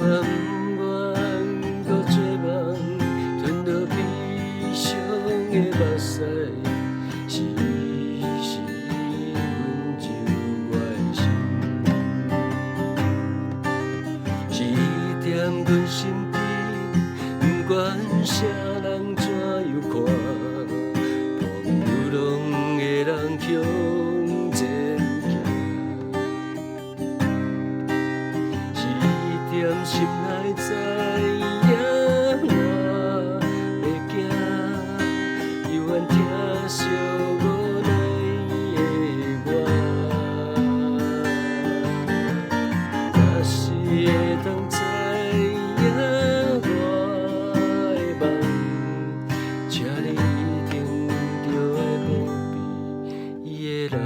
不愿搁做梦，吞落悲伤的目屎，是你是温柔我的心，是你踮阮身边，不管啥人怎样看，朋友拢会人向前行。踮心内知影我会惊，犹原疼惜无奈的我。若是会当知影我的梦，请你一定就会保庇伊的人。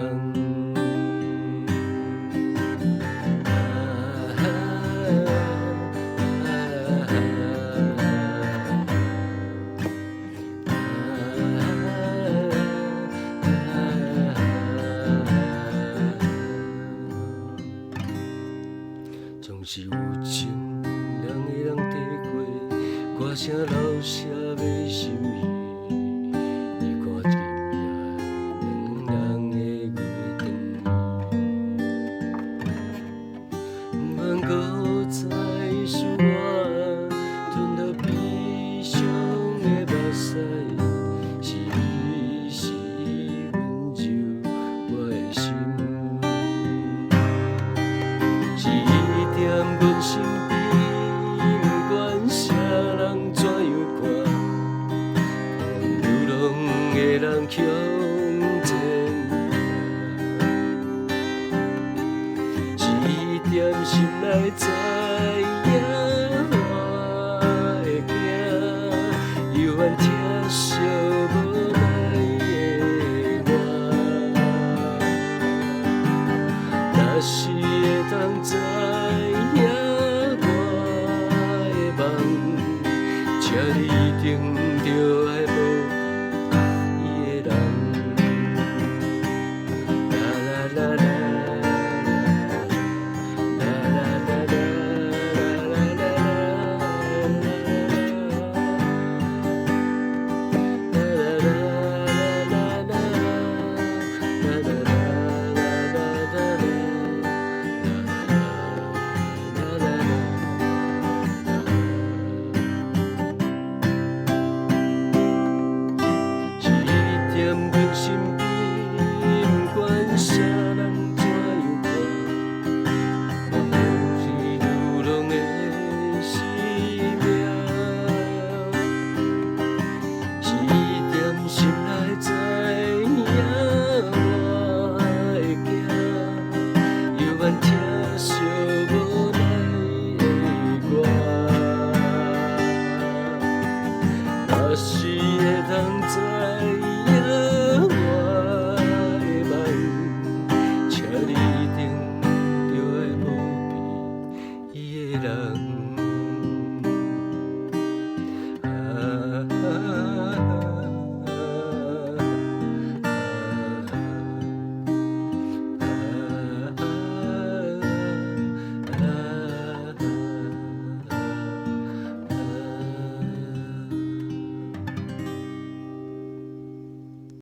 总是有情人会人地过，歌声老舍要心稀。你看今夜两人的月灯，不愿搁再思我，吞落悲伤的目屎，是你是温柔我的心。踮阮身边，不管啥人怎样看，朋友拢会人向前行。是你踮心内知影我会惊，犹原疼惜无奈的我。若是会当知影我的梦，请你一定。